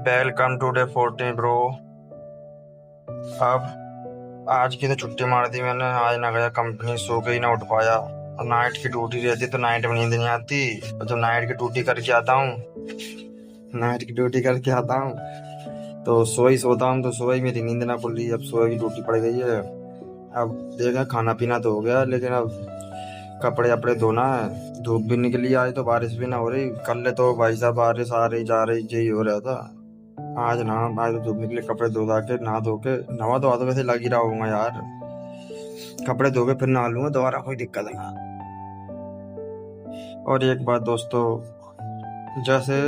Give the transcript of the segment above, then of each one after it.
Welcome to day 14 bro. अब आज की तो छुट्टी मार दी मैंने। आज ना गया कंपनी, सो के ही ना उठ पाया। और नाइट की ड्यूटी रहती तो नाइट में नींद नहीं आती। और जब नाइट की ड्यूटी करके आता हूँ तो सो ही सोता हूँ, तो सो ही मेरी नींद ना खुल रही। अब सो की ड्यूटी पड़ गई है। अब देखा, खाना पीना तो हो गया, लेकिन अब कपड़े अपड़े धोना है। धूप भी निकली, आज तो बारिश भी ना हो रही। कल तो भाई साहब बारिश आ रही जा रही यही हो रहा था। आज तो धूप निकले, कपड़े धो धा के नहा धो के, नहा धोआ तो वैसे लग ही रहा हूँ यार। कपड़े धो के फिर नहा लूंगा दोबारा, कोई दिक्कत ना। और एक बात दोस्तों, जैसे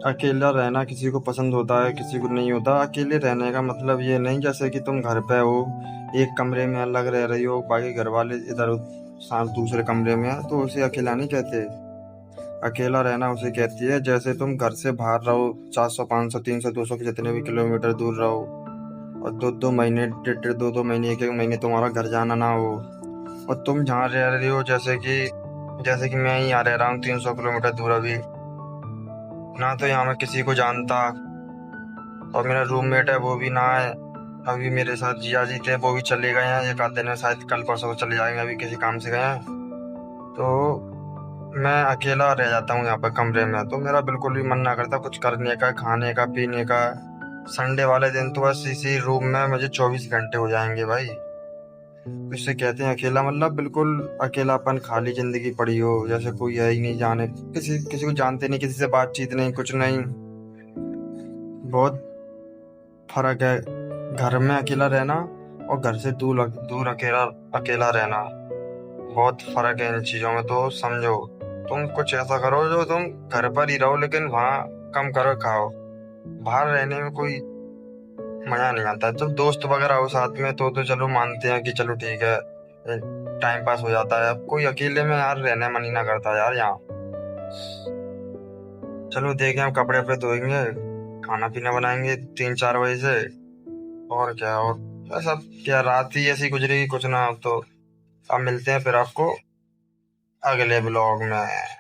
अकेला रहना किसी को पसंद होता है, किसी को नहीं होता। अकेले रहने का मतलब ये नहीं जैसे कि तुम घर पे हो, एक कमरे में अलग रह रही हो, बाकी घर वाले इधर साथ दूसरे कमरे में है, तो उसे अकेला नहीं कहते। अकेला रहना उसे कहती है जैसे तुम घर से बाहर रहो, 400 500 300 200 के जितने भी किलोमीटर दूर रहो, और दो दो महीने डेढ़ डेढ़ दो दो महीने एक एक महीने तुम्हारा घर जाना ना हो। और तुम जहाँ रह रही हो, जैसे कि मैं ही यहाँ रह रहा हूँ 300 किलोमीटर दूर अभी। ना तो यहाँ मैं किसी को जानता, और मेरा रूममेट है वो भी ना है। अभी मेरे साथ जिया जी थे, वो भी चले गए हैं एक आध दिन में, शायद कल परसों को चले जाएंगे, अभी किसी काम से गए हैं। तो मैं अकेला रह जाता हूँ यहाँ पर कमरे में, तो मेरा बिल्कुल भी मन ना करता कुछ करने का, खाने का, पीने का। संडे वाले दिन तो बस इसी रूम में मुझे 24 घंटे हो जाएंगे भाई। इससे कहते हैं अकेला, मतलब बिल्कुल अकेलापन, खाली जिंदगी पड़ी हो, जैसे कोई है ही नहीं, जाने किसी किसी को जानते नहीं, किसी से बातचीत नहीं, कुछ नहीं। बहुत फर्क है घर में अकेला रहना और घर से दूर दूर अकेला अकेला रहना। बहुत फर्क है इन चीजों में, तो समझो। तुम कुछ ऐसा करो जो तुम घर पर ही रहो, लेकिन वहाँ कम करो खाओ। बाहर रहने में कोई मजा नहीं आता। जब दोस्त वगैरह हो साथ में तो चलो मानते हैं कि चलो ठीक है, टाइम पास हो जाता है। अब कोई अकेले में यार रहने मन ही ना करता यार यहाँ। चलो देखें, हम कपड़े अपड़े धोएंगे, खाना पीना बनाएंगे 3 4 बजे से। और क्या, और बस। अब क्या रात ही ऐसी गुजरेगी कुछ ना। अब तो अब मिलते हैं फिर आपको अगले ब्लॉग में।